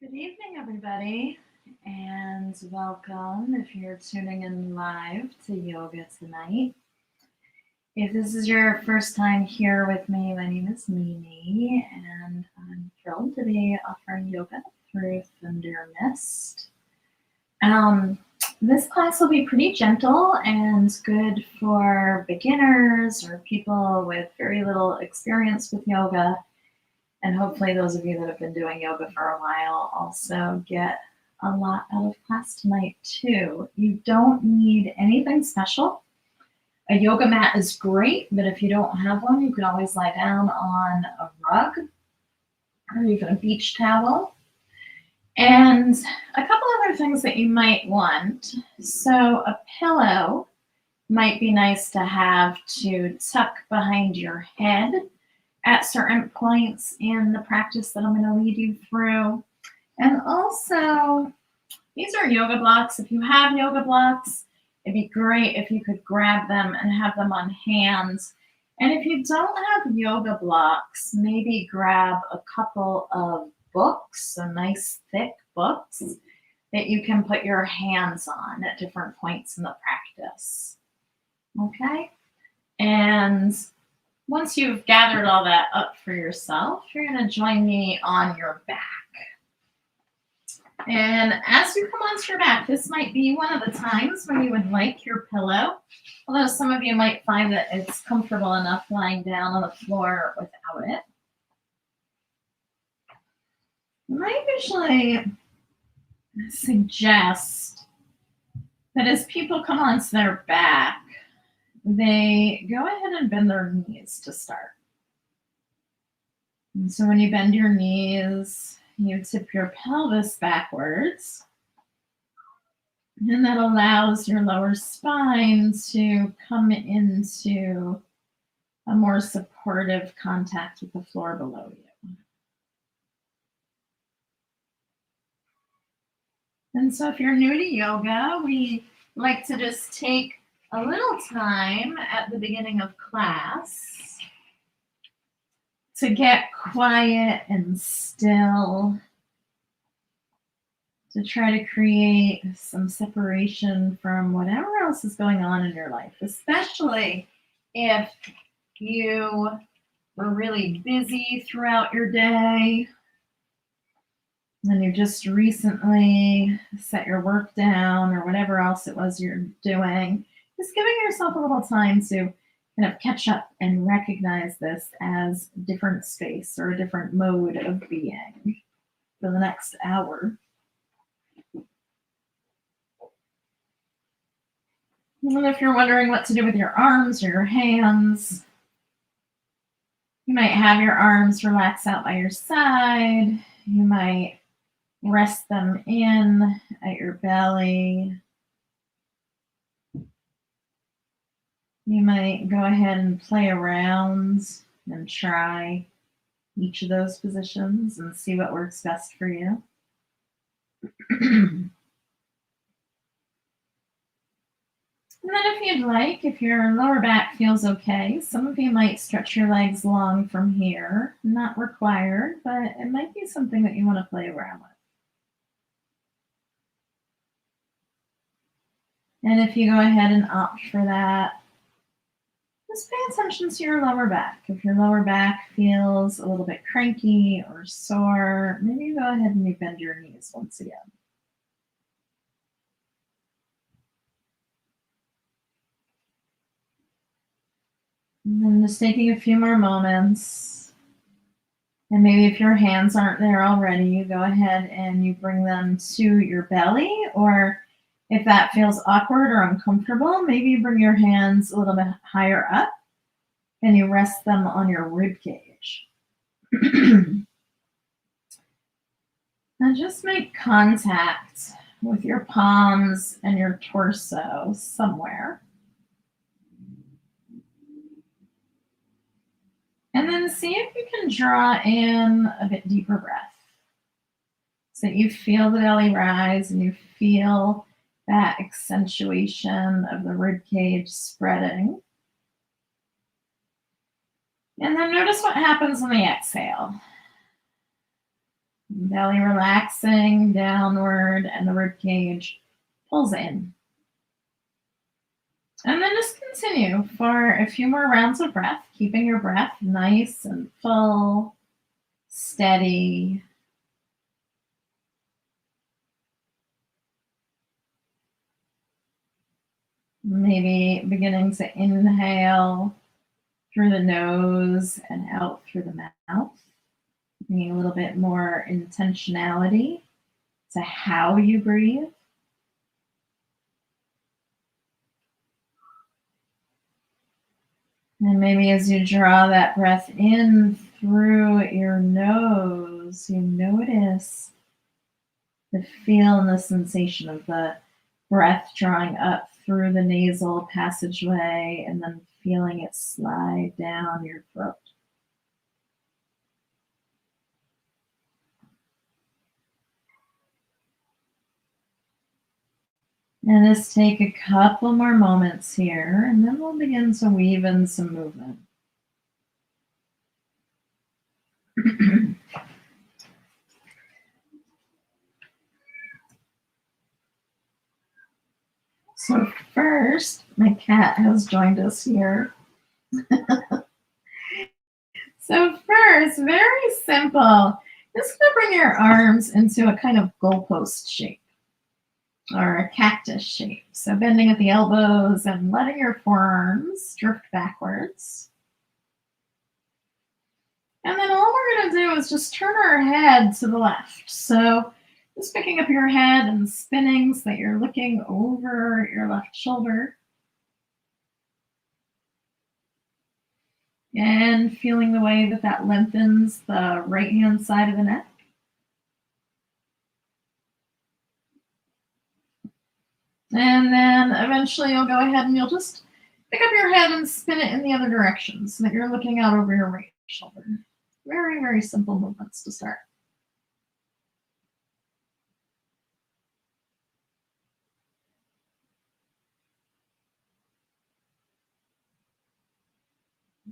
Good evening, everybody, and welcome if you're tuning in live to Yoga Tonight. If this is your first time here with me, my name is Mimi, and I'm thrilled to be offering yoga through Thunder Mist. This class will be pretty gentle and good for beginners or people with very little experience with yoga. And hopefully those of you that have been doing yoga for a while also get a lot out of class tonight too. You don't need anything special. A yoga mat is great, but if you don't have one, you can always lie down on a rug or even a beach towel. And a couple other things that you might want. So a pillow might be nice to have to tuck behind your head at certain points in the practice that I'm going to lead you through. And also, these are yoga blocks. If you have yoga blocks, it'd be great if you could grab them and have them on hands. And if you don't have yoga blocks, maybe grab a couple of books, some nice thick books that you can put your hands on at different points in the practice. Okay? And once you've gathered all that up for yourself, you're going to join me on your back. And as you come onto your back, this might be one of the times when you would like your pillow, although some of you might find that it's comfortable enough lying down on the floor without it. I usually suggest that as people come onto their back, they go ahead and bend their knees to start. And so when you bend your knees, you tip your pelvis backwards. And that allows your lower spine to come into a more supportive contact with the floor below you. And so if you're new to yoga, we like to just take a little time at the beginning of class to get quiet and still, to try to create some separation from whatever else is going on in your life, especially if you were really busy throughout your day and you just recently set your work down or whatever else it was you're doing. Just giving yourself a little time to kind of catch up and recognize this as a different space or a different mode of being for the next hour. And if you're wondering what to do with your arms or your hands, you might have your arms relax out by your side. You might rest them in at your belly. You might go ahead and play around and try each of those positions and see what works best for you. And then if you'd like, if your lower back feels okay, some of you might stretch your legs long from here. Not required, but it might be something that you want to play around with. And if you go ahead and opt for that, just pay attention to your lower back. If your lower back feels a little bit cranky or sore, maybe you go ahead and you bend your knees once again. And then just taking a few more moments. And maybe if your hands aren't there already, you go ahead and you bring them to your belly, or if that feels awkward or uncomfortable, maybe you bring your hands a little bit higher up and you rest them on your rib cage. Now just make contact with your palms and your torso somewhere. And then see if you can draw in a bit deeper breath so that you feel the belly rise and you feel that accentuation of the rib cage spreading. And then notice what happens on the exhale. Belly relaxing downward and the rib cage pulls in. And then just continue for a few more rounds of breath, keeping your breath nice and full, steady. Maybe beginning to inhale through the nose and out through the mouth. Bringing a little bit more intentionality to how you breathe. And maybe as you draw that breath in through your nose, you notice the feel and the sensation of the breath drawing up through the nasal passageway and then feeling it slide down your throat. And just take a couple more moments here, and then we'll begin to weave in some movement. So first, my cat has joined us here. So first, very simple. Just gonna bring your arms into a kind of goalpost shape or a cactus shape. So bending at the elbows and letting your forearms drift backwards. And then all we're gonna do is just turn our head to the left. So just picking up your head and spinning so that you're looking over your left shoulder. And feeling the way that that lengthens the right-hand side of the neck. And then eventually you'll go ahead and you'll just pick up your head and spin it in the other direction so that you're looking out over your right shoulder. Very, very simple movements to start.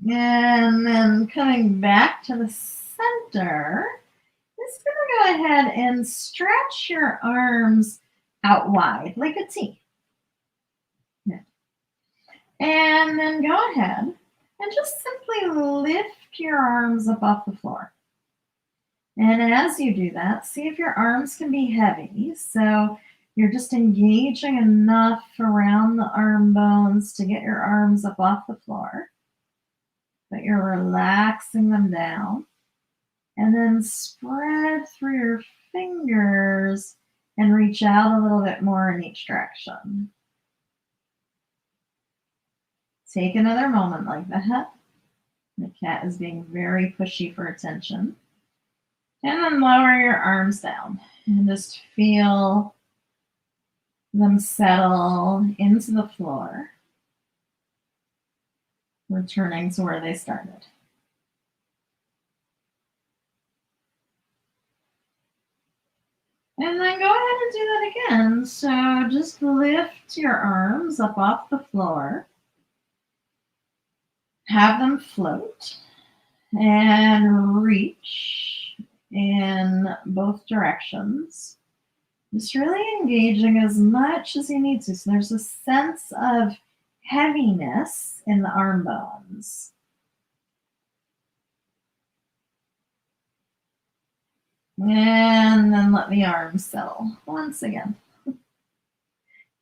And then coming back to the center, just gonna go ahead and stretch your arms out wide like a T. Yeah. And then go ahead and just simply lift your arms up off the floor. And as you do that, see if your arms can be heavy. So you're just engaging enough around the arm bones to get your arms up off the floor, but you're relaxing them down. And then spread through your fingers and reach out a little bit more in each direction. Take another moment like that. The cat is being very pushy for attention. And then lower your arms down and just feel them settle into the floor, returning to where they started. And then go ahead and do that again. So just lift your arms up off the floor. Have them float and reach in both directions. Just really engaging as much as you need to. So there's a sense of heaviness in the arm bones. And then let the arms settle once again.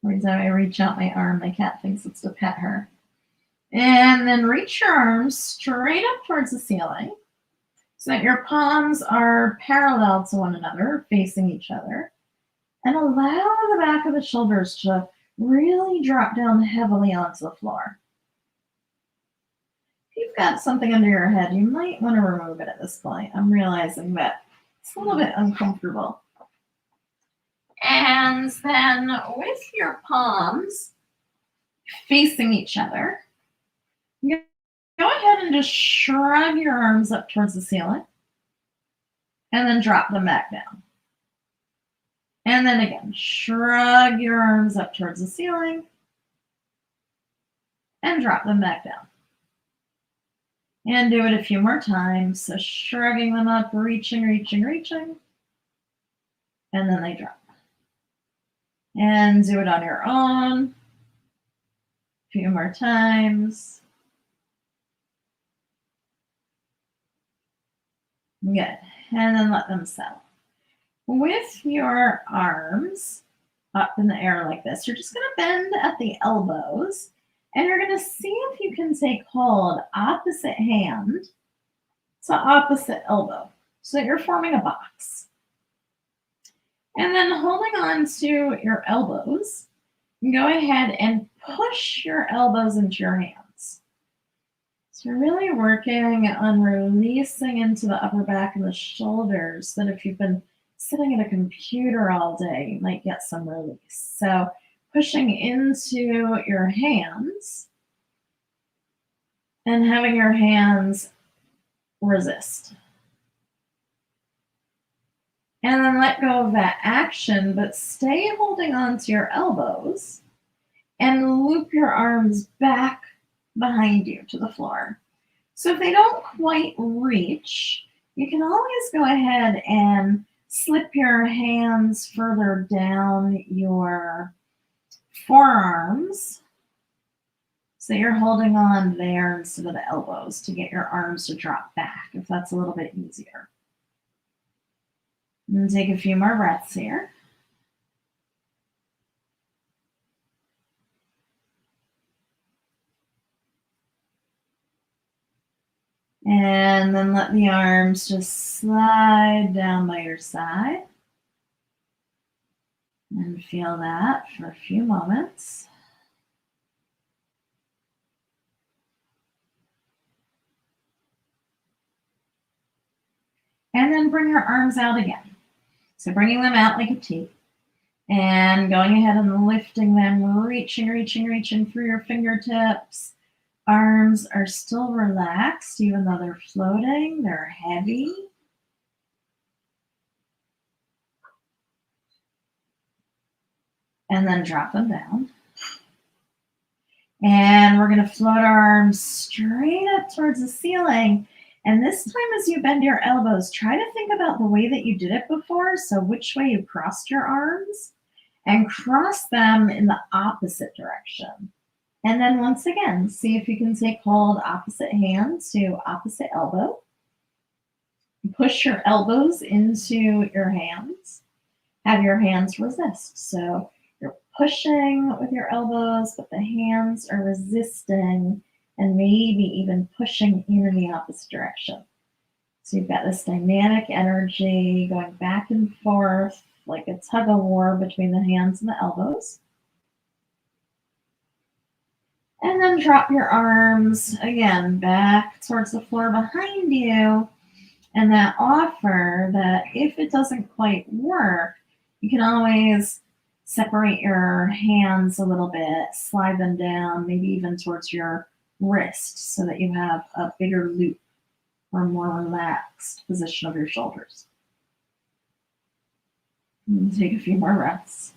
Every time I reach out my arm, my cat thinks it's to pet her. And then reach your arms straight up towards the ceiling so that your palms are parallel to one another, facing each other. And allow the back of the shoulders to really drop down heavily onto the floor. If you've got something under your head, you might want to remove it at this point. I'm realizing that it's a little bit uncomfortable. And then with your palms facing each other, go ahead and just shrug your arms up towards the ceiling and then drop them back down. And then again, shrug your arms up towards the ceiling and drop them back down. And do it a few more times. So shrugging them up, reaching, reaching, reaching. and then they drop. And do it on your own. A few more times. Good. And then let them settle. With your arms up in the air like this, you're just going to bend at the elbows, and you're going to see if you can take hold opposite hand to opposite elbow so that you're forming a box. And then holding on to your elbows, go ahead and push your elbows into your hands. So you're really working on releasing into the upper back and the shoulders, so that if you've been sitting at a computer all day, you might get some release. So pushing into your hands and having your hands resist. And then let go of that action, but stay holding on to your elbows and loop your arms back behind you to the floor. So if they don't quite reach, you can always go ahead and slip your hands further down your forearms so you're holding on there instead of the elbows to get your arms to drop back, if that's a little bit easier. And take a few more breaths here. And then let the arms just slide down by your side. And feel that for a few moments. And then bring your arms out again. So bringing them out like a T. And going ahead and lifting them, reaching through your fingertips. Arms are still relaxed, even though they're floating, they're heavy. And then drop them down. And we're going to float our arms straight up towards the ceiling. And this time, as you bend your elbows, try to think about the way that you did it before. So which way you crossed your arms, and cross them in the opposite direction. And then once again, see if you can take hold opposite hand to opposite elbow. Push your elbows into your hands. Have your hands resist. So you're pushing with your elbows, but the hands are resisting and maybe even pushing in the opposite direction. So you've got this dynamic energy going back and forth like a tug of war between the hands and the elbows. And then drop your arms again back towards the floor behind you. And that offer that if it doesn't quite work, you can always separate your hands a little bit, slide them down, maybe even towards your wrist so that you have a bigger loop or more relaxed position of your shoulders. And take a few more breaths.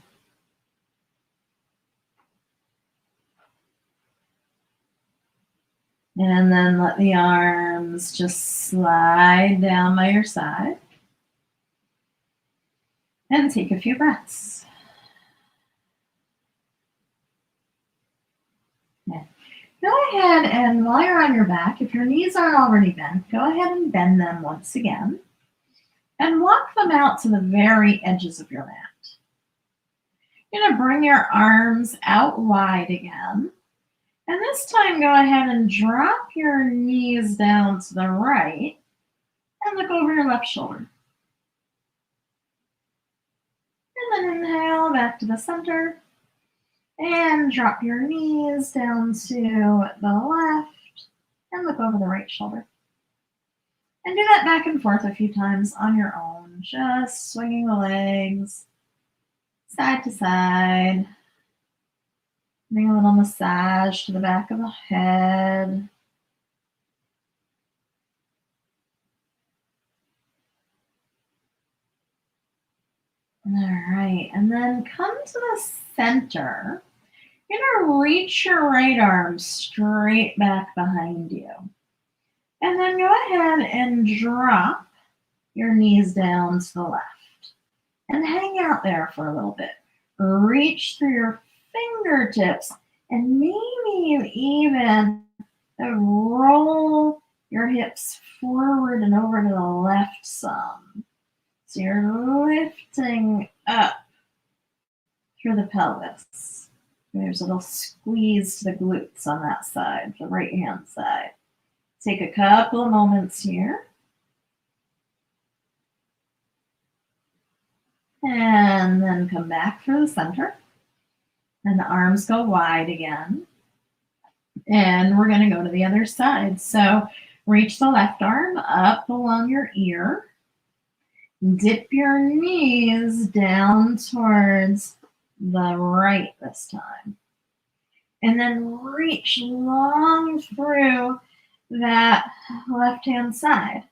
And then let the arms just slide down by your side. And take a few breaths. Yeah. Go ahead and while you're on your back, if your knees aren't already bent, go ahead and bend them once again. And walk them out to the very edges of your mat. You're going to bring your arms out wide again. And this time, go ahead and drop your knees down to the right and look over your left shoulder. And then inhale back to the center and drop your knees down to the left and look over the right shoulder. And do that back and forth a few times on your own, just swinging the legs side to side. Bring a little massage to the back of the head. All right, and then come to the center. You're going to reach your right arm straight back behind you. And then go ahead and drop your knees down to the left. and hang out there for a little bit. Reach through your fingertips and maybe you even roll your hips forward and over to the left some. So you're lifting up through the pelvis. There's a little squeeze to the glutes on that side, the right hand side. Take a couple of moments here. And then come back through the center. And the arms go wide again. And we're going to go to the other side. So reach the left arm up along your ear. Dip your knees down towards the right this time. And then reach long through that left-hand side.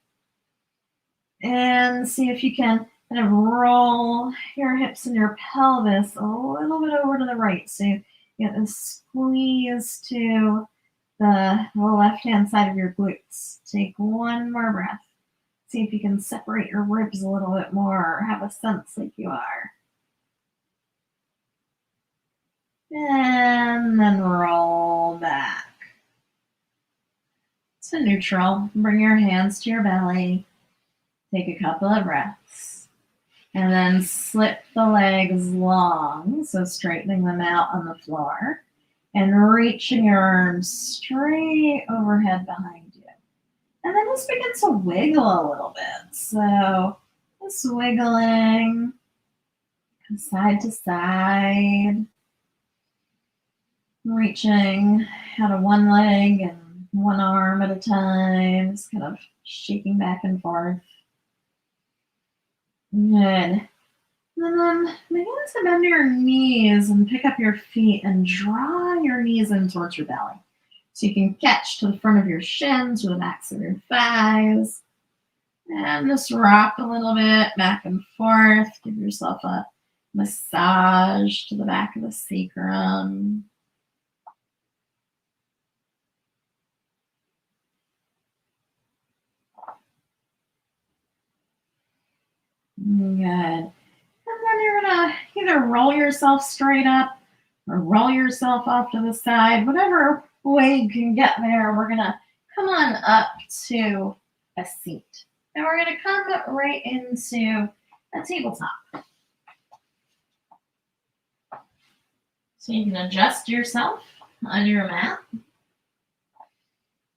And see if you can kind of roll your hips and your pelvis a little bit over to the right. So you get a squeeze to the left-hand side of your glutes. Take one more breath. See if you can separate your ribs a little bit more or have a sense like you are. And then roll back to neutral. Bring your hands to your belly. Take a couple of breaths. And then slip the legs long, so straightening them out on the floor. And reaching your arms straight overhead behind you. And then just begin to wiggle a little bit. So just wiggling side to side. Reaching out of one leg and one arm at a time. Just kind of shaking back and forth. Good. And then begin to bend your knees and pick up your feet and draw your knees in towards your belly. So you can catch to the front of your shins or the backs of your thighs. And just rock a little bit back and forth. Give yourself a massage to the back of the sacrum. Good. And then you're going to either roll yourself straight up or roll yourself off to the side. Whatever way you can get there, we're going to come on up to a seat. And we're going to come right into a tabletop. So you can adjust yourself on your mat.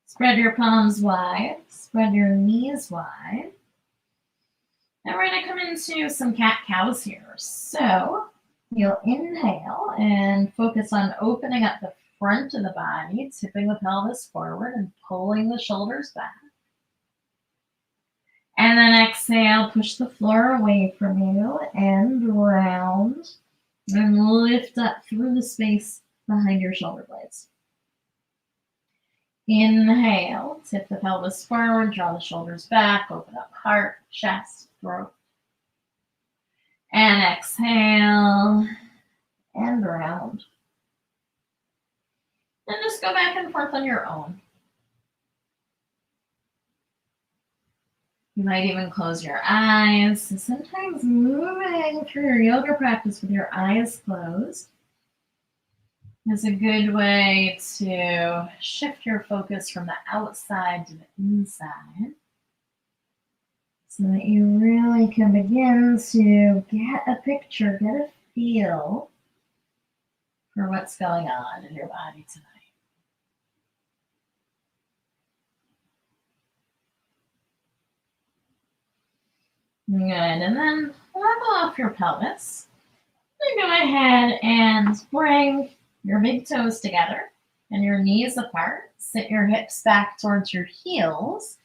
Spread your palms wide. Spread your knees wide. And we're going to come into some cat-cows here. So you'll inhale and focus on opening up the front of the body, tipping the pelvis forward and pulling the shoulders back. And then exhale, push the floor away from you and round and lift up through the space behind your shoulder blades. Inhale, tip the pelvis forward, draw the shoulders back, open up heart, chest, throat. And exhale and round. And just go back and forth on your own. You might even close your eyes. Sometimes moving through your yoga practice with your eyes closed is a good way to shift your focus from the outside to the inside so that you really can begin to get a picture, get a feel for what's going on in your body tonight. Good, and then level off your pelvis. Then go ahead and bring your big toes together and your knees apart. Sit your hips back towards your heels.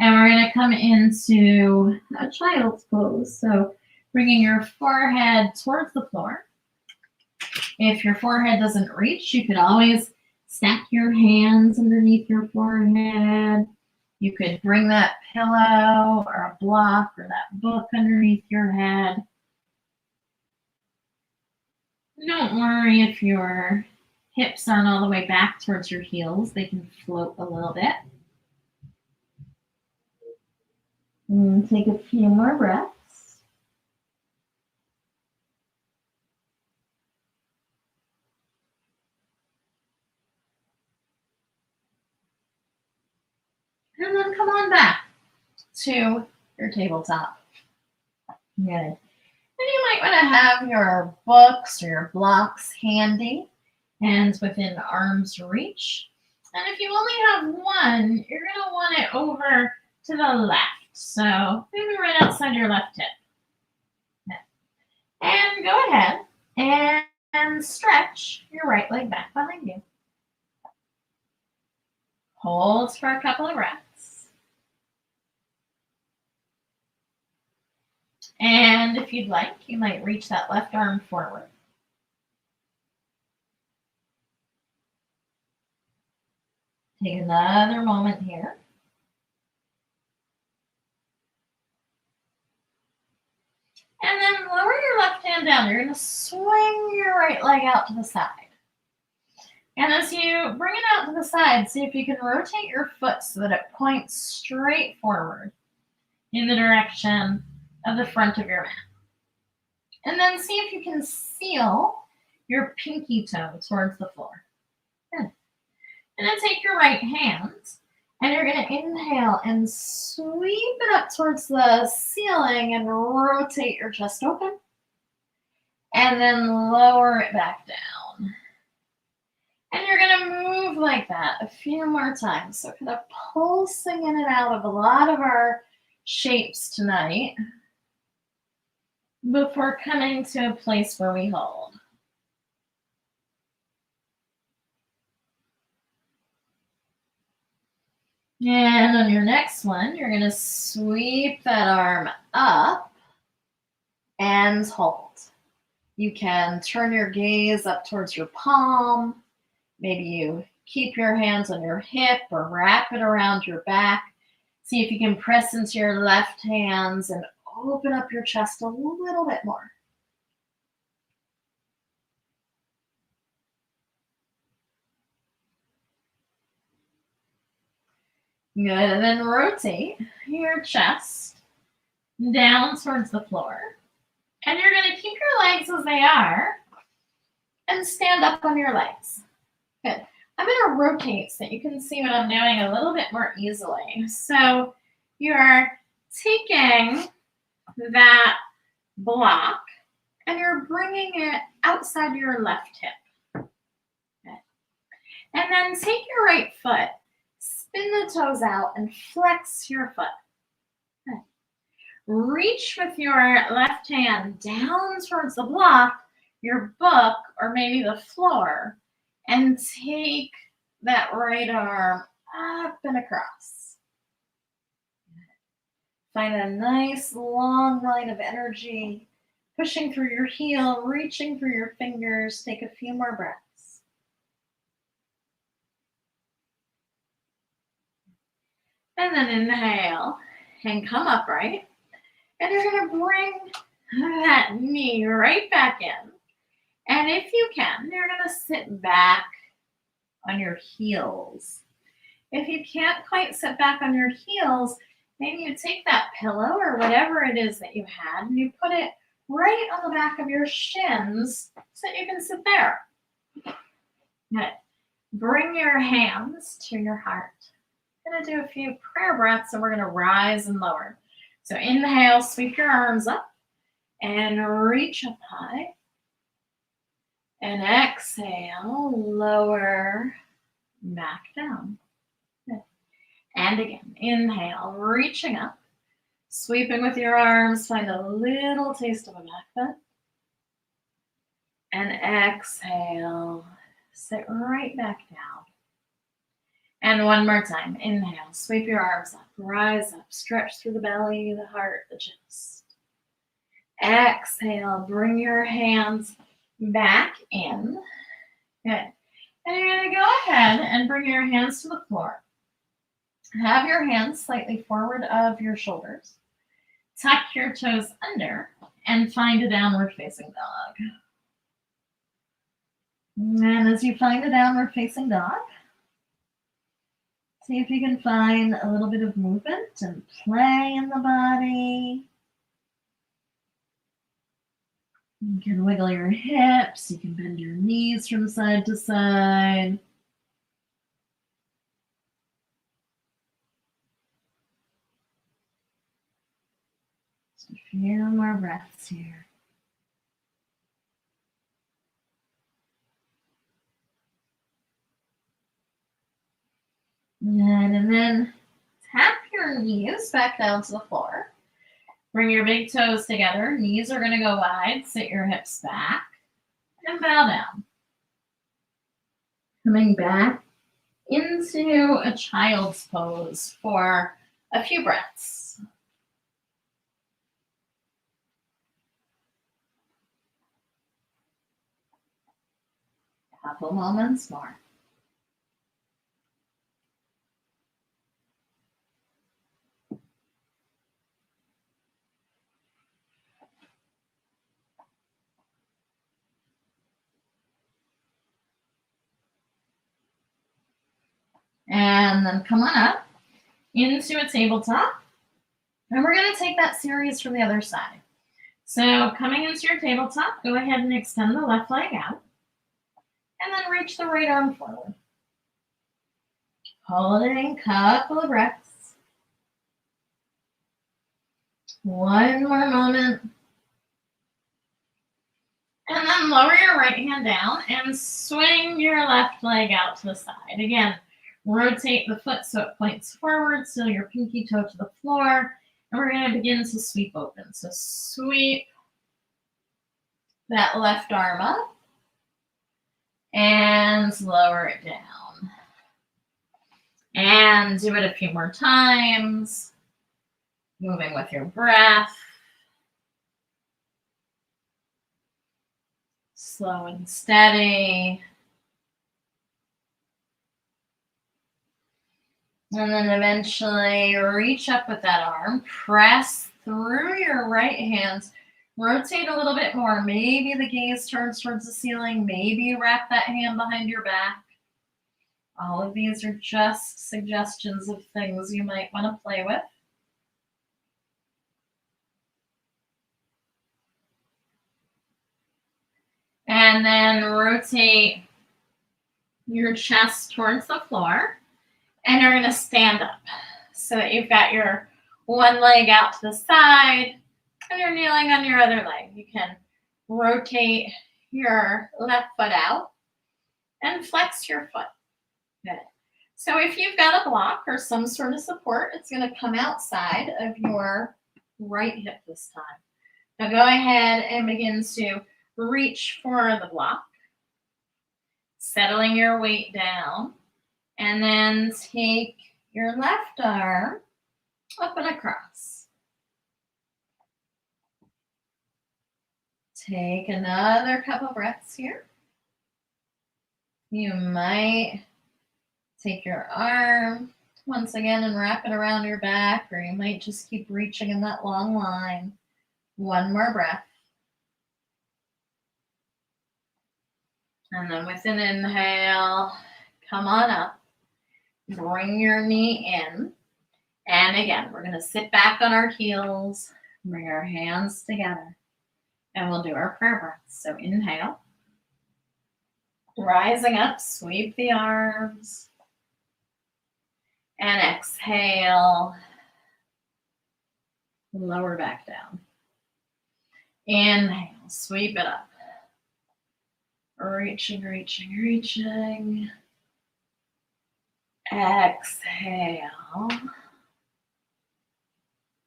And we're going to come into a child's pose. So bringing your forehead towards the floor. If your forehead doesn't reach, you could always stack your hands underneath your forehead. You could bring that pillow or a block or that book underneath your head. Don't worry if your hips aren't all the way back towards your heels. They can float a little bit. And take a few more breaths. And then come on back to your tabletop. Good. And you might want to have your books or your blocks handy, hands within arm's reach. And if you only have one, you're going to want it over to the left. So maybe right outside your left hip. And go ahead and stretch your right leg back behind you. Hold for a couple of breaths. And if you'd like, you might reach that left arm forward. Take another moment here. And then lower your left hand down. You're going to swing your right leg out to the side. And as you bring it out to the side, see if you can rotate your foot so that it points straight forward in the direction of the front of your mat. And then see if you can seal your pinky toe towards the floor. Good. And then take your right hand, and you're going to inhale and sweep it up towards the ceiling and rotate your chest open. And then lower it back down. And you're going to move like that a few more times. So kind of pulsing in and out of a lot of our shapes tonight before coming to a place where we hold. And on your next one, you're going to sweep that arm up and hold. You can turn your gaze up towards your palm. Maybe you keep your hands on your hip or wrap it around your back. See if you can press into your left hands and open up your chest a little bit more. Good, and then rotate your chest down towards the floor. And you're going to keep your legs as they are and stand up on your legs. Good. I'm going to rotate so that you can see what I'm doing a little bit more easily. So you're taking that block and you're bringing it outside your left hip. Good. And then take your right foot, spin the toes out, and flex your foot. Good. Reach with your left hand down towards the block, your book, or maybe the floor, and take that right arm up and across. Find a nice long line of energy, pushing through your heel, reaching through your fingers. Take a few more breaths. And then inhale and come upright. And you're going to bring that knee right back in. And if you can, you're going to sit back on your heels. If you can't quite sit back on your heels, maybe you take that pillow or whatever it is that you had and you put it right on the back of your shins so that you can sit there. Good. Bring your hands to your heart. We're going to do a few prayer breaths and we're going to rise and lower. So inhale, sweep your arms up and reach up high. And exhale, lower, back down. Good. And again, inhale, reaching up, sweeping with your arms, find a little taste of a back bend. And exhale, sit right back down. And one more time, inhale, sweep your arms up, rise up, stretch through the belly, the heart, the chest. Exhale, bring your hands back in. Good. And you're going to go ahead and bring your hands to the floor. Have your hands slightly forward of your shoulders. Tuck your toes under and find a downward facing dog. And as you find a downward facing dog, see if you can find a little bit of movement and play in the body. You can wiggle your hips, you can bend your knees from side to side. Few more breaths here. And then tap your knees back down to the floor. Bring your big toes together. Knees are going to go wide. Sit your hips back and bow down. Coming back into a child's pose for a few breaths. Couple moments more. And then come on up into a tabletop. And we're going to take that series from the other side. So coming into your tabletop, go ahead and extend the left leg out. And then reach the right arm forward. Holding a couple of breaths. One more moment. And then lower your right hand down and swing your left leg out to the side. Again, rotate the foot so it points forward, so your pinky toe to the floor. And we're going to begin to sweep open. So sweep that left arm up and lower it down. And do it a few more times, moving with your breath. Slow and steady. And then eventually reach up with that arm, press through your right hand, rotate a little bit more. Maybe the gaze turns towards the ceiling. Maybe wrap that hand behind your back. All of these are just suggestions of things you might want to play with. And then rotate your chest towards the floor. And you're going to stand up so that you've got your one leg out to the side and you're kneeling on your other leg. You can rotate your left foot out and flex your foot. Good. So if you've got a block or some sort of support, it's going to come outside of your right hip this time. Now go ahead and begin to reach for the block, settling your weight down. And then take your left arm up and across. Take another couple breaths here. You might take your arm once again and wrap it around your back, or you might just keep reaching in that long line. One more breath. And then with an inhale, come on up. Bring your knee in. And again, we're going to sit back on our heels, bring our hands together, and we'll do our prayer breaths. So inhale. Rising up, sweep the arms. And exhale. Lower back down. Inhale, sweep it up. Reaching, reaching, reaching. Exhale.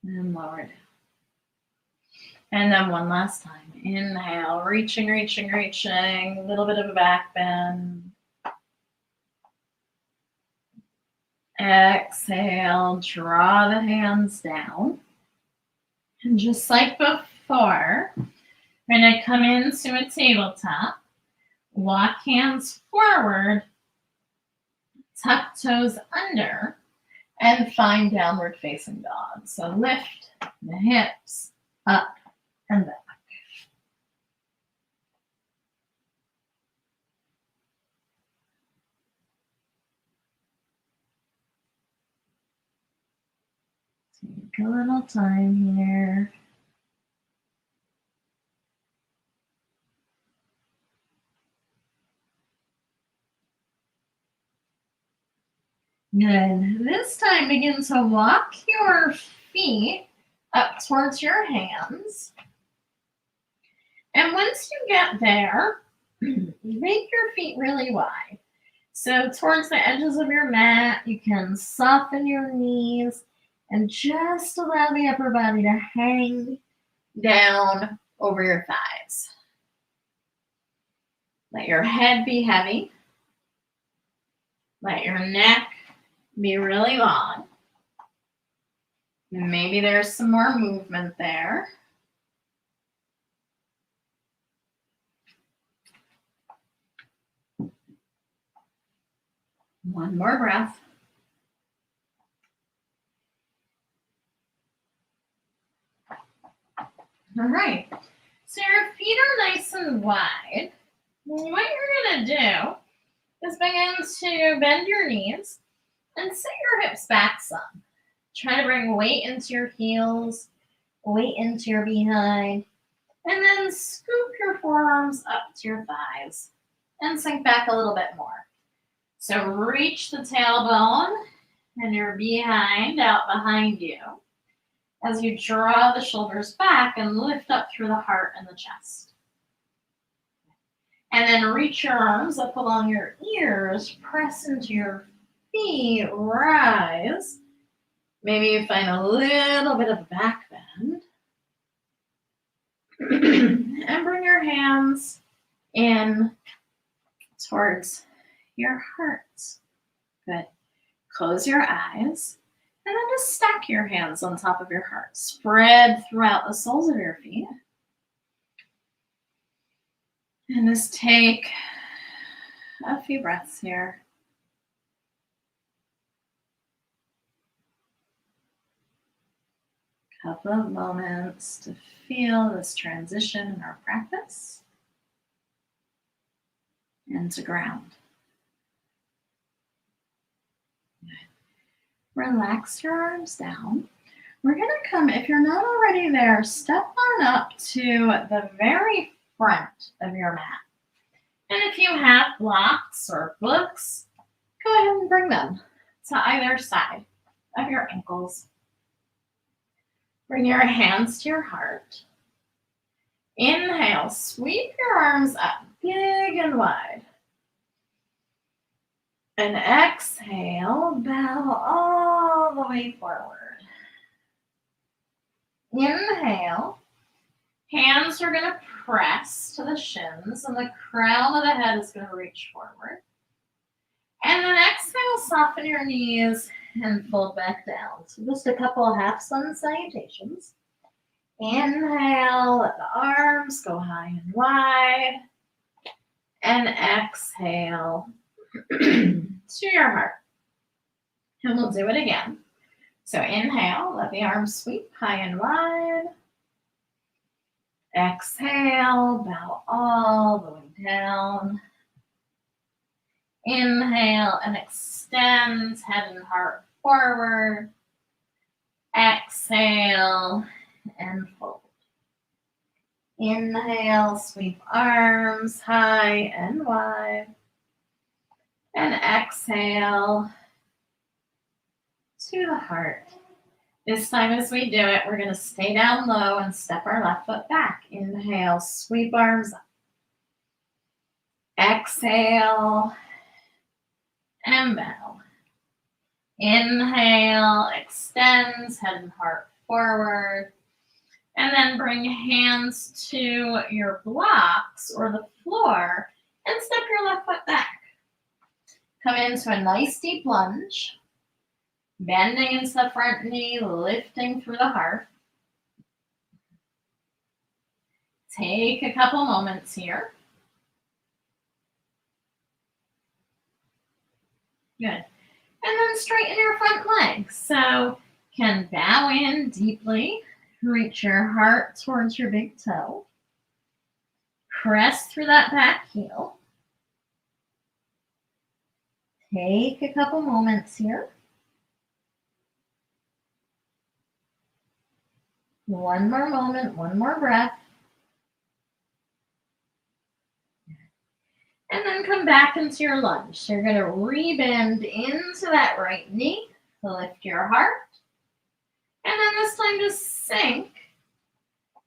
And lower down. And then one last time. Inhale, reaching, reaching, reaching. A little bit of a back bend. Exhale, draw the hands down. And just like before, we're going to come into a tabletop. Walk hands forward. Tuck toes under and find downward facing dog. So lift the hips up and back. Take a little time here. Good. This time begin to walk your feet up towards your hands. And once you get there, make your feet really wide. So towards the edges of your mat, you can soften your knees and just allow the upper body to hang down over your thighs. Let your head be heavy. Let your neck be really long. Maybe there's some more movement there. One more breath. All right. So your feet are nice and wide. What you're going to do is begin to bend your knees and sit your hips back some. Try to bring weight into your heels, weight into your behind, and then scoop your forearms up to your thighs and sink back a little bit more. So reach the tailbone and your behind out behind you as you draw the shoulders back and lift up through the heart and the chest. And then reach your arms up along your ears, press into your feet, rise. Maybe you find a little bit of back bend. And bring your hands in towards your heart. Good. Close your eyes and then just stack your hands on top of your heart. Spread throughout the soles of your feet. And just take a few breaths here. Couple of moments to feel this transition in our practice and to ground. Relax your arms down. We're going to come, if you're not already there, step on up to the very front of your mat. And if you have blocks or books, go ahead and bring them to either side of your ankles. Bring your hands to your heart. Inhale, sweep your arms up, big and wide. And exhale, bow all the way forward. Inhale, hands are going to press to the shins and the crown of the head is going to reach forward. And then exhale, soften your knees and fold back down. So just a couple of half sun salutations. Inhale, let the arms go high and wide. And exhale to your heart. And we'll do it again. So inhale, let the arms sweep high and wide. Exhale, bow all the way down. Inhale and extend head and heart forward. Exhale and fold. Inhale, sweep arms high and wide. And exhale to the heart. This time as we do it, we're going to stay down low and step our left foot back. Inhale, sweep arms up. Exhale and bow. Inhale, extends head and heart forward. And then bring hands to your blocks or the floor and step your left foot back. Come into a nice deep lunge. Bending into the front knee, lifting through the heart. Take a couple moments here. Good. And then straighten your front legs. So can bow in deeply. Reach your heart towards your big toe. Press through that back heel. Take a couple moments here. One more moment, one more breath. And then come back into your lunge. So you're going to rebend into that right knee. Lift your heart. And then this time just sink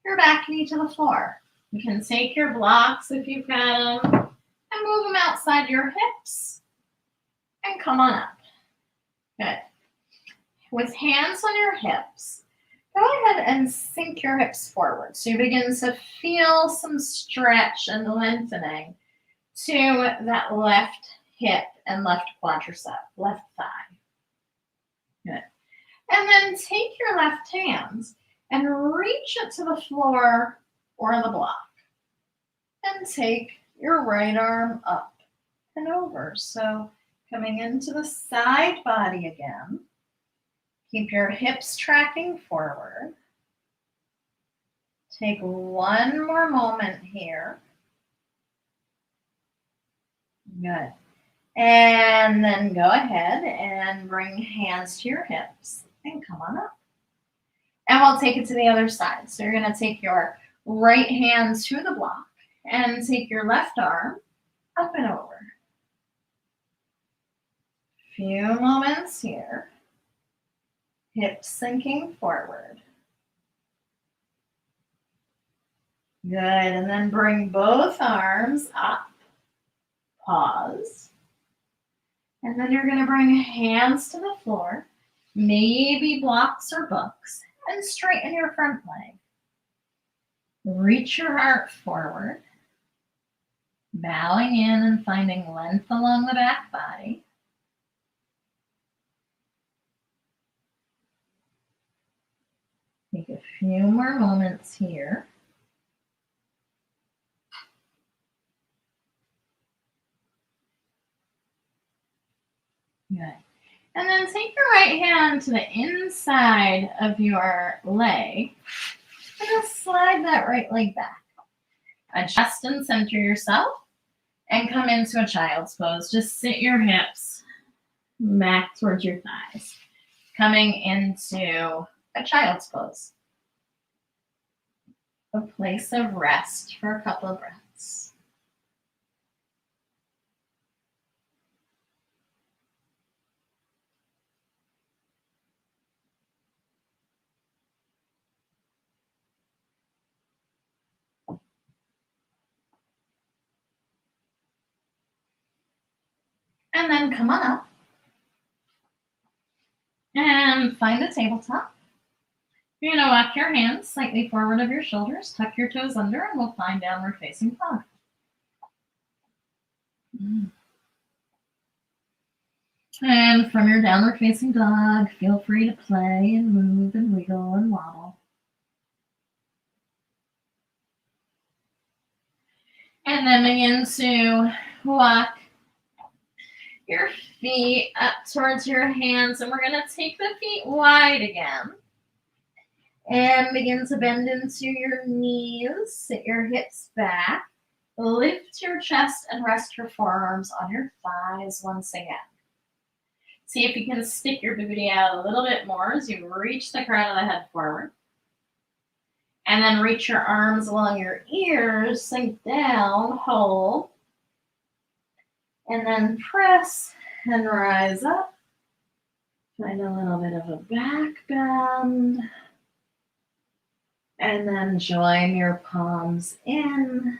your back knee to the floor. You can take your blocks if you've got them and move them outside your hips and come on up. Good. With hands on your hips, go ahead and sink your hips forward. So you begin to feel some stretch and lengthening to that left hip and left quadricep, left thigh. Good. And then take your left hand and reach it to the floor or the block. And take your right arm up and over. So coming into the side body again. Keep your hips tracking forward. Take one more moment here. Good. And then go ahead and bring hands to your hips and come on up. And we'll take it to the other side. So you're going to take your right hand to the block and take your left arm up and over. Few moments here. Hips sinking forward. Good, and then bring both arms up. Pause. And then you're going to bring hands to the floor, maybe blocks or books, and straighten your front leg. Reach your heart forward, bowing in and finding length along the back body. Take a few more moments here. Good. And then take your right hand to the inside of your leg and just slide that right leg back. Adjust and center yourself and come into a child's pose. Just sit your hips back towards your thighs. Coming into a child's pose. A place of rest for a couple of breaths. And then come on up and find a tabletop. You're going to walk your hands slightly forward of your shoulders, tuck your toes under, and we'll find downward facing dog. And from your downward facing dog, feel free to play and move and wiggle and wobble. And then begin to walk your feet up towards your hands, and we're going to take the feet wide again. And begin to bend into your knees, sit your hips back, lift your chest and rest your forearms on your thighs once again. See if you can stick your booty out a little bit more as you reach the crown of the head forward. And then reach your arms along your ears, sink down, hold. And then press and rise up. Find a little bit of a back bend. And then join your palms in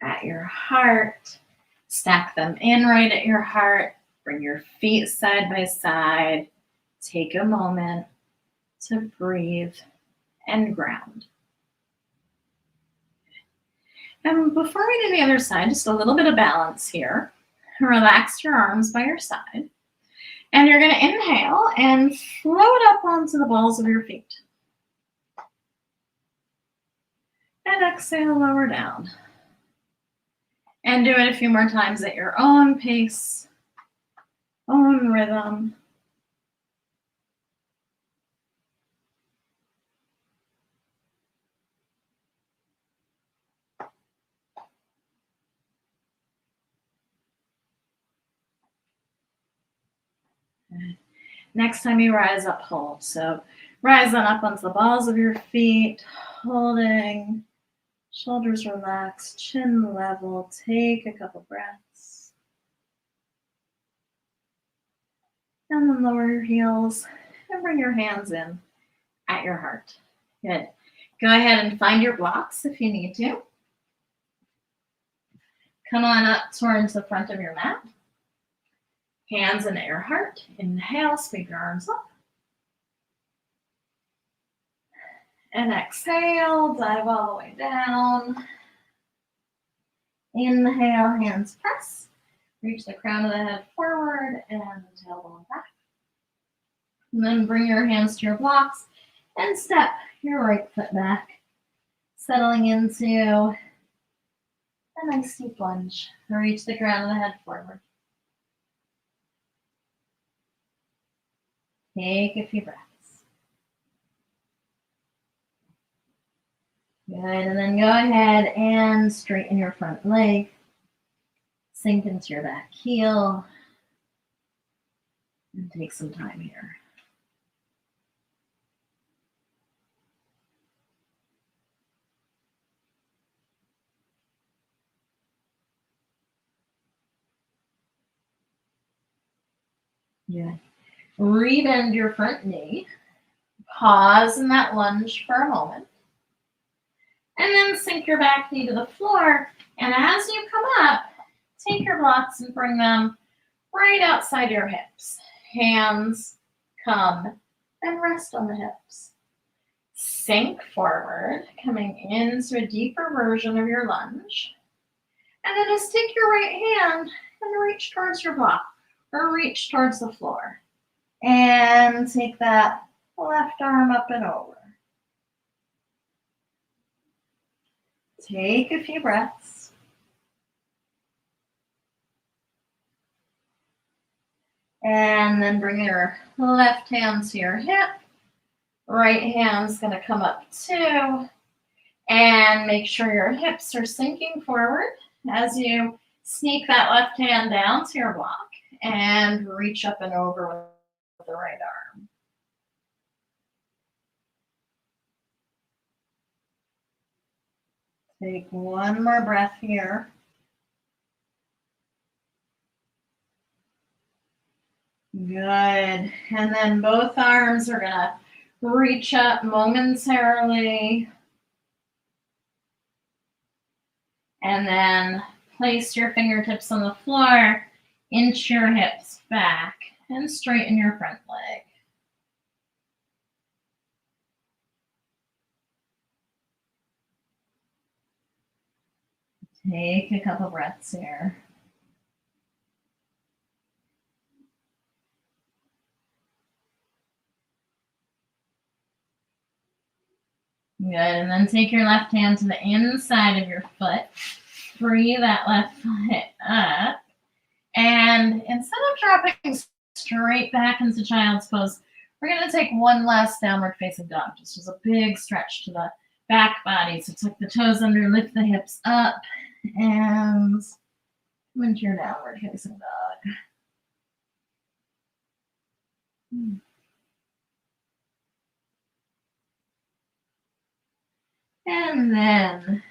at your heart. Stack them in right at your heart. Bring your feet side by side. Take a moment to breathe and ground. And before we do the other side, just a little bit of balance here. Relax your arms by your side. And you're going to inhale and float up onto the balls of your feet. And exhale, lower down. And do it a few more times at your own pace, own rhythm. Next time you rise up, hold. So rise on up onto the balls of your feet, holding. Shoulders relaxed, chin level. Take a couple breaths. And then lower your heels and bring your hands in at your heart. Good. Go ahead and find your blocks if you need to. Come on up towards the front of your mat. Hands in at your heart. Inhale, sweep your arms up. And exhale, dive all the way down. Inhale, hands press. Reach the crown of the head forward and tailbone back. And then bring your hands to your blocks and step your right foot back, settling into a nice deep lunge. Reach the crown of the head forward. Take a few breaths. Good, and then go ahead and straighten your front leg. Sink into your back heel. And take some time here. Good. Rebend your front knee. Pause in that lunge for a moment. And then sink your back knee to the floor. And as you come up, take your blocks and bring them right outside your hips. Hands come and rest on the hips. Sink forward, coming into a deeper version of your lunge. And then just take your right hand and reach towards your block or reach towards the floor. And take that left arm up and over. Take a few breaths. And then bring your left hand to your hip. Right hand's going to come up too. And make sure your hips are sinking forward as you sneak that left hand down to your block and reach up and over with the right arm. Take one more breath here. Good. And then both arms are going to reach up momentarily. And then place your fingertips on the floor, inch your hips back, and straighten your front leg. Take a couple breaths here. Good, and then take your left hand to the inside of your foot. Free that left foot up. And instead of dropping straight back into child's pose, we're going to take one last downward facing dog. Just as a big stretch to the back body. So tuck the toes under, lift the hips up, and come into your downward facing dog. And then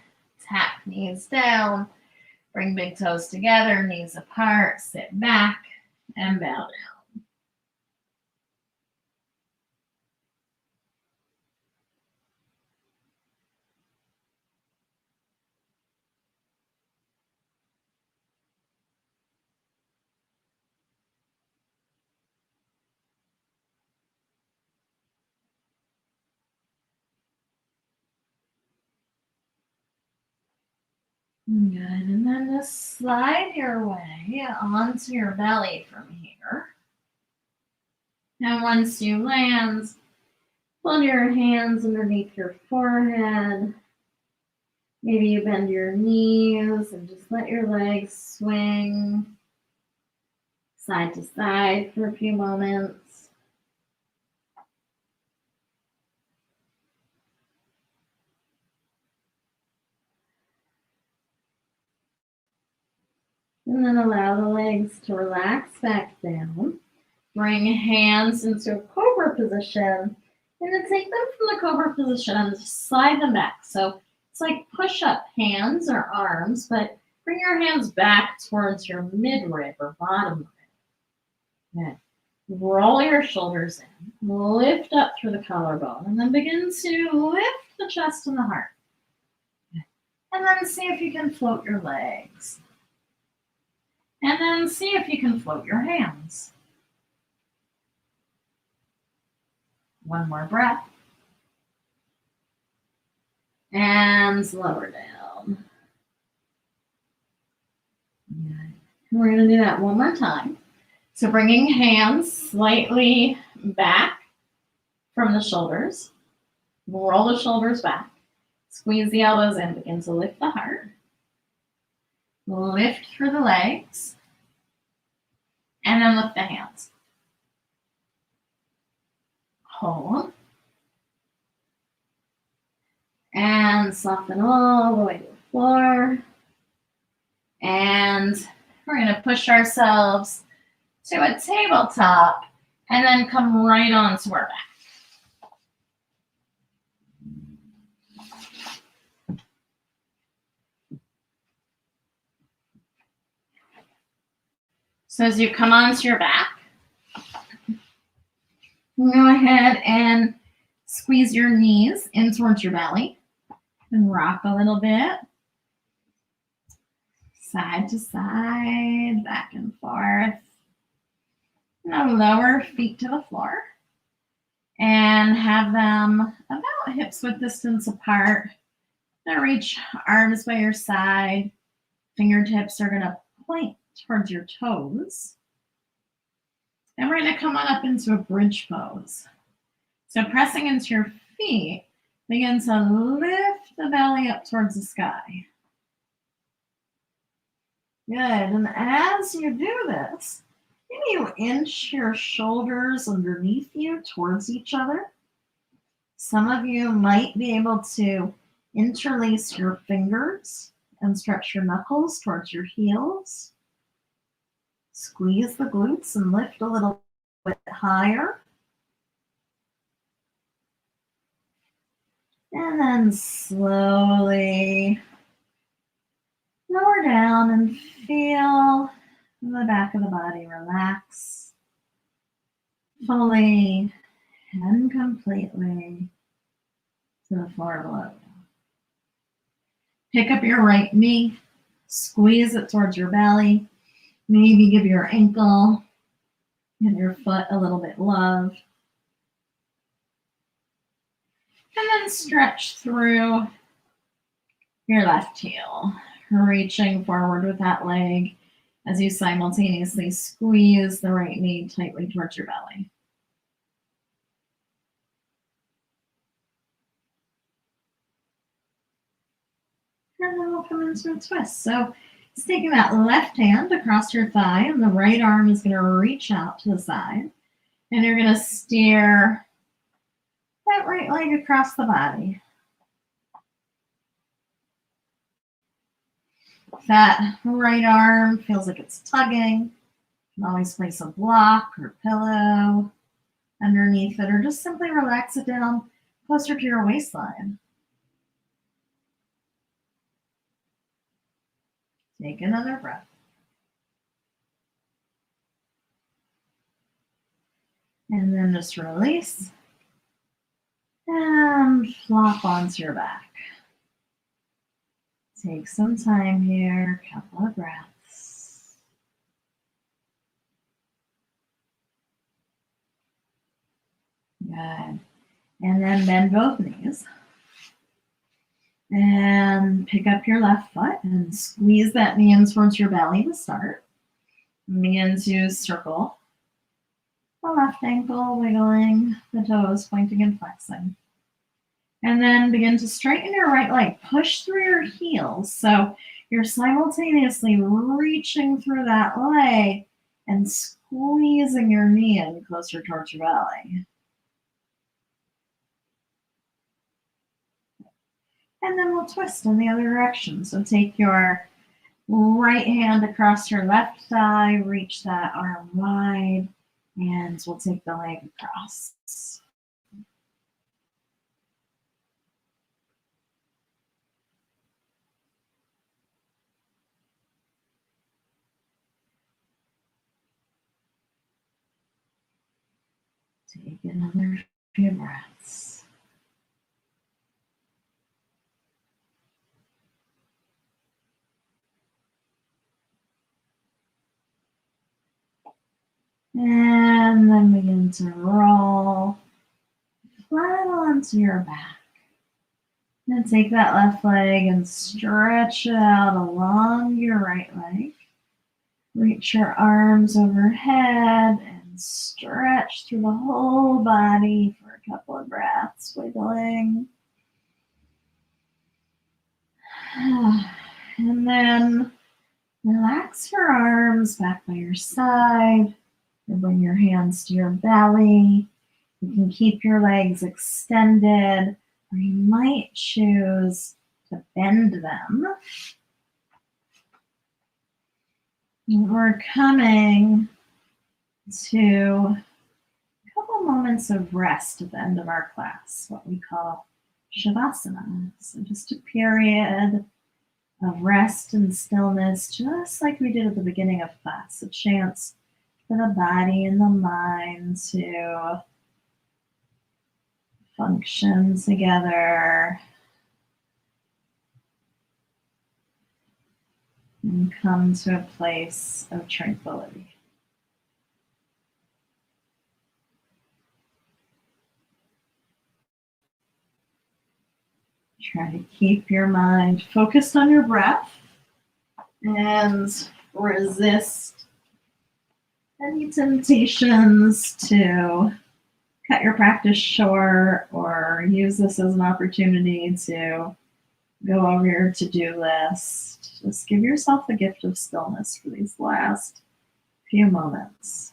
tap knees down, bring big toes together, knees apart, sit back, and bow down. Good, and then just slide your way onto your belly from here. And once you land, hold your hands underneath your forehead. Maybe you bend your knees and just let your legs swing side to side for a few moments. And then allow the legs to relax back down. Bring hands into a cobra position. And then take them from the cobra position and just slide them back. So it's like push-up hands or arms, but bring your hands back towards your midrib or bottom rib. Good. Roll your shoulders in, lift up through the collarbone, and then begin to lift the chest and the heart. And then see if you can float your legs. And then see if you can float your hands. One more breath. And lower down. Good. We're going to do that one more time. So bringing hands slightly back from the shoulders. Roll the shoulders back. Squeeze the elbows in. Begin to lift the heart. Lift through the legs. And then lift the hands. Hold. And soften all the way to the floor. And we're going to push ourselves to a tabletop and then come right onto our back. So as you come onto your back, go ahead and squeeze your knees in towards your belly and rock a little bit. Side to side, back and forth. Now lower feet to the floor and have them about hips width distance apart. Now reach arms by your side. Fingertips are going to point towards your toes. And we're going to come on up into a bridge pose. So pressing into your feet, begin to lift the belly up towards the sky. Good. And as you do this, can you inch your shoulders underneath you towards each other? Some of you might be able to interlace your fingers and stretch your knuckles towards your heels. Squeeze the glutes and lift a little bit higher. And then slowly lower down and feel the back of the body relax fully and completely to the floor below you. Pick up your right knee, squeeze it towards your belly. Maybe give your ankle and your foot a little bit love. And then stretch through your left heel, reaching forward with that leg as you simultaneously squeeze the right knee tightly towards your belly. And then we'll come into a twist. So it's taking that left hand across your thigh, and the right arm is going to reach out to the side. And you're going to steer that right leg across the body. If that right arm feels like it's tugging, you can always place a block or pillow underneath it, or just simply relax it down closer to your waistline. Take another breath. And then just release and flop onto your back. Take some time here, couple of breaths. Good. And then bend both knees. And pick up your left foot and squeeze that knee in towards your belly to start. Begin to circle the left ankle, wiggling the toes, pointing and flexing. And then begin to straighten your right leg. Push through your heels. So you're simultaneously reaching through that leg and squeezing your knee in closer towards your belly. And then we'll twist in the other direction. So take your right hand across your left thigh, reach that arm wide, and we'll take the leg across. Take another few breaths. And then begin to roll flat onto your back. Then take that left leg and stretch it out along your right leg. Reach your arms overhead and stretch through the whole body for a couple of breaths, wiggling. And then relax your arms back by your side. And bring your hands to your belly. You can keep your legs extended, or you might choose to bend them. And we're coming to a couple moments of rest at the end of our class, what we call Shavasana. So just a period of rest and stillness, just like we did at the beginning of class, a chance for the body and the mind to function together and come to a place of tranquility. Try to keep your mind focused on your breath and resist any temptations to cut your practice short or use this as an opportunity to go over your to-do list. Just give yourself the gift of stillness for these last few moments.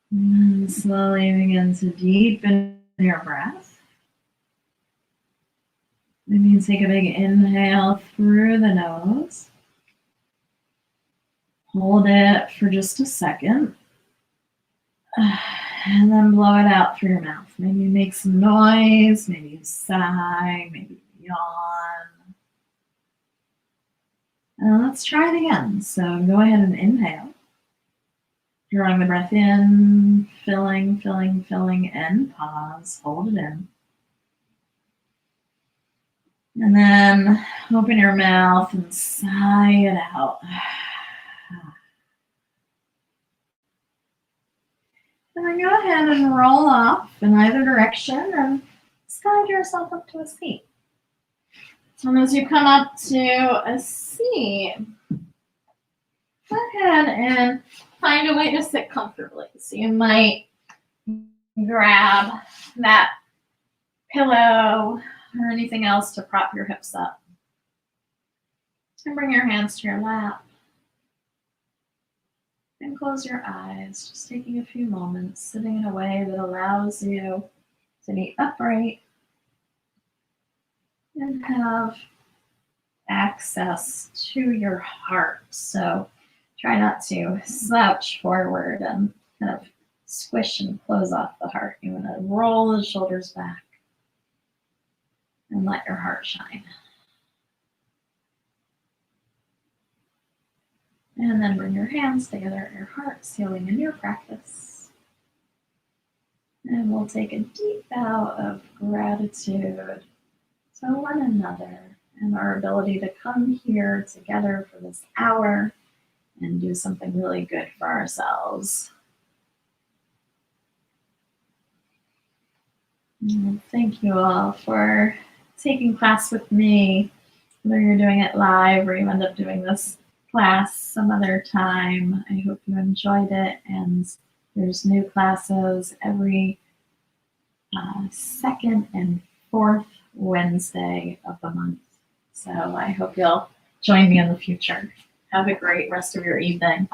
And slowly begin to deepen your breath. Maybe you take a big inhale through the nose. Hold it for just a second. And then blow it out through your mouth. Maybe make some noise, maybe you sigh, maybe you yawn. And let's try it again. So go ahead and inhale. Drawing the breath in, filling, and pause. Hold it in. And then open your mouth and sigh it out. And then go ahead and roll off in either direction and slide yourself up to a seat. So as you come up to a seat, go ahead and find a way to sit comfortably. So you might grab that pillow or anything else to prop your hips up. And bring your hands to your lap. And close your eyes, just taking a few moments, sitting in a way that allows you to be upright and have access to your heart. So try not to slouch forward and kind of squish and close off the heart. You want to roll the shoulders back and let your heart shine. And then bring your hands together at your heart, sealing in your practice. And we'll take a deep bow of gratitude to one another and our ability to come here together for this hour and do something really good for ourselves. Thank you all for taking class with me, whether you're doing it live or you end up doing this class some other time. I hope you enjoyed it, and there's new classes every second and fourth Wednesday of the month. So I hope you'll join me in the future. Have a great rest of your evening.